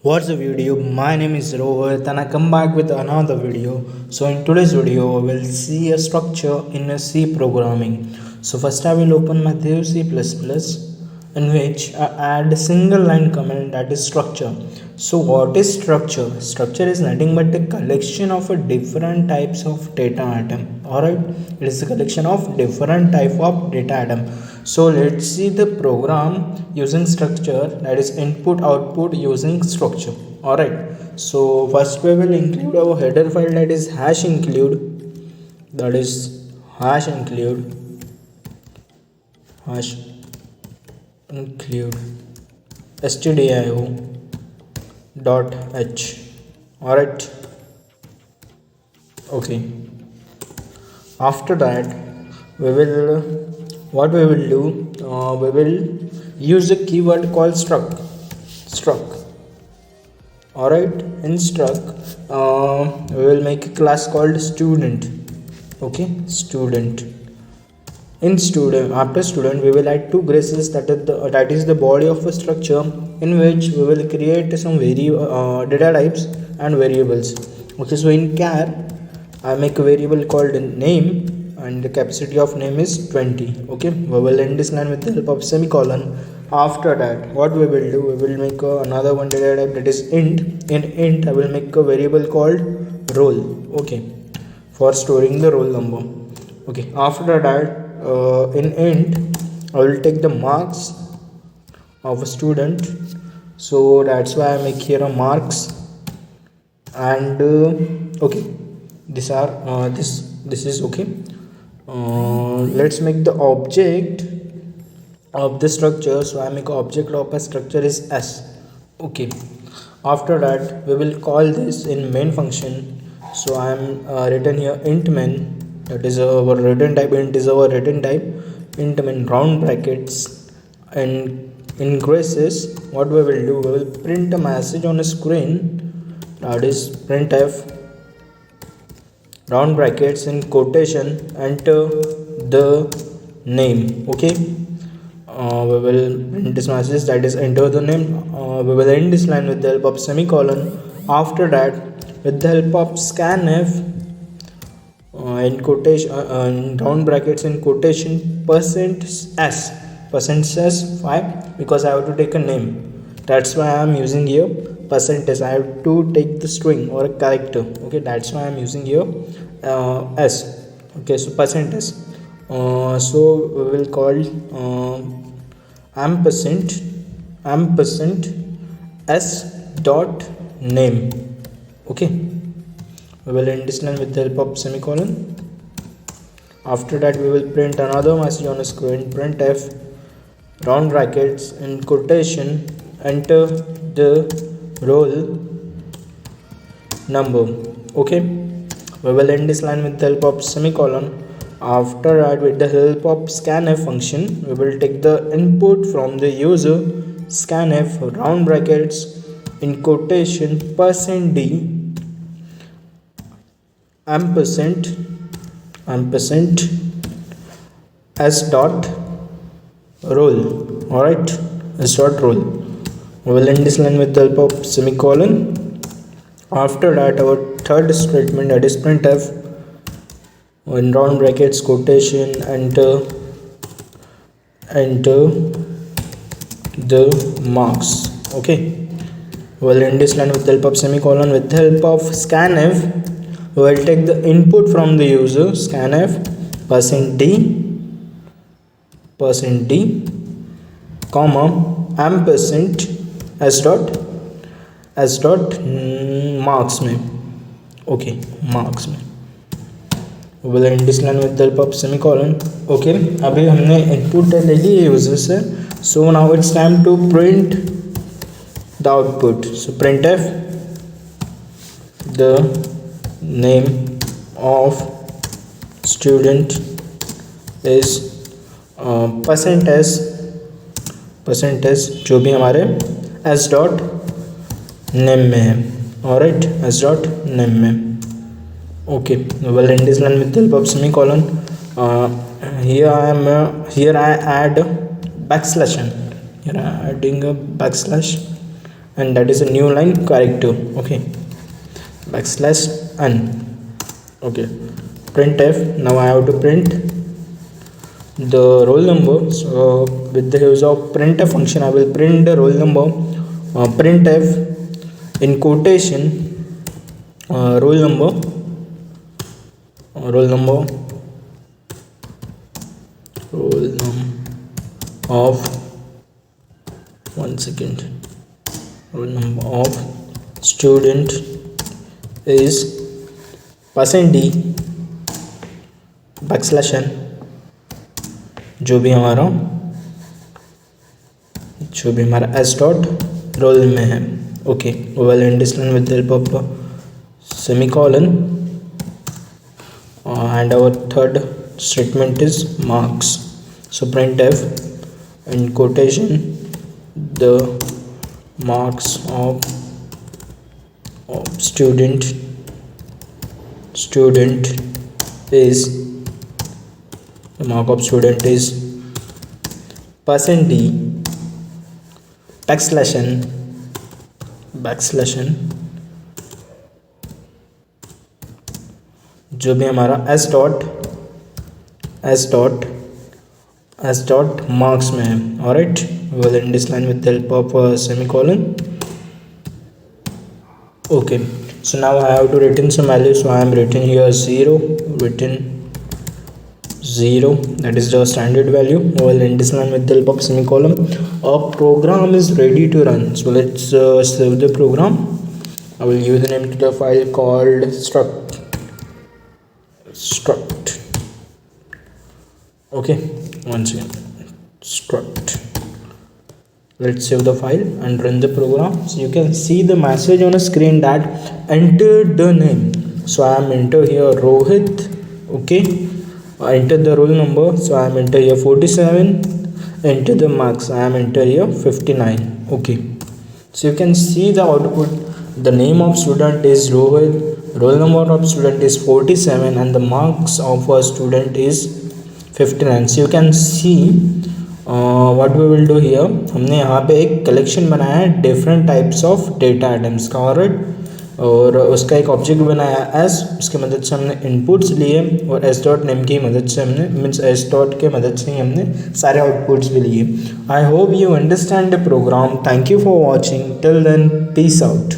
What's the video? My name is Rohit and I come back with another video. So in today's video we'll see a structure in a C programming. So first I will open my Dev C++ in which I add a single line command, that is structure. So what is structure? Structure is nothing but a collection of a different types of data item. Alright, it is a collection of different type of data item. So let's see the program using structure, that is input output using structure. Alright, so first we will include our header file, that is hash include, that is hash include stdio dot h. Alright, okay. After that we will what we will do, we will use a keyword called struct. Alright, in struct we will make a class called student. Okay, student. In student, after student we will add two braces, that is the body of a structure, in which we will create some data types and variables. Okay, so in char I make a variable called name and the capacity of name is 20. Okay, we will end this line with the help of semicolon. After that what we will do, we will make another one data type, that is int. In int I will make a variable called roll. Okay, for storing the roll number. Okay, after that in int I will take the marks of a student, so that's why I make here a marks. And okay, these are this is okay. Let's make the object of the structure, so I make object of a structure is s. Okay, after that we will call this in main function. So I am written here int main, that is our return type. Int is our return type. Int main round brackets, and in braces what we will do, we will print a message on a screen, that is printf round brackets in quotation enter the name. Okay, we will print this message, that is enter the name. We will end this line with the help of semicolon. After that with the help of scanf in quotation in round brackets in quotation %s 5, because I have to take a name, that's why I am using here %s. I have to take the string or a character. Okay, that's why I am using here s. Okay, so %s. So we will call ampersand s dot name. Okay, we will end this line with the help of semicolon. After that we will print another message on a screen, printf round brackets in quotation enter the roll number. Okay, we will end this line with the help of semicolon. After that with the help of scanf function, we will take the input from the user, scanf round brackets in quotation %d ampersand s dot roll. Alright, s dot roll. We will end this line with the help of semicolon. After that our third statement, that is printf in round brackets quotation enter the marks. Okay, we will end this line with the help of semicolon. With the help of scanf we will take the input from the user, scanf %d comma ampersand s dot marks में. Okay, marks में we will end this line with the help of semicolon. Okay, अभी हमने input ले ली user से, so now it's time to print the output. So printf the name of student is %s जो भी हमारे s dot name में है. Alright, s dot name में. Okay, we will end this line with the help of semicolon. Here I add backslash n. Here I am adding a backslash and that is a new line character. Okay, backslash n. Okay, printf. Now I have to print the roll number. So with the use of printf function, I will print the roll number. Printf in quotation roll number roll number of 1 second. Roll number of student is %d backslash n. जो भी हमारा S dot roll में है. Okay, well understand with the help of semicolon. And our third statement is marks. So printf in quotation the marks of student is, the mark of student is %d backslash n जो भी हमारा S dot marks में है. Alright, will and this line with the help of semicolon. Okay, so now I have to written some values. So I am written here 0, that is the standard value. Well, in this line with the help of semicolon, a program is ready to run. So let's save the program. I will give the name to the file called struct. Okay, once again struct. Let's save the file and run the program. So you can see the message on a screen that enter the name. So I am enter here Rohit. Okay, I enter the roll number. So I am enter here 47. Enter the marks. I am enter here 59. Okay, so you can see the output. The name of student is Rohit, roll number of student is 47, and the marks of a student is 59. So you can see what we will do here. हमने यहाँ पे एक collection बनाया है different types of data items का. Alright, और उसका एक ऑब्जेक्ट बनाया एस. उसकी मदद से हमने इनपुट्स लिए और एस डॉट नेम की मदद से हमने मीन्स एस डॉट के मदद से ही हमने सारे आउटपुट्स भी लिए. I hope you understand the program. Thank you for watching. Till then, peace out.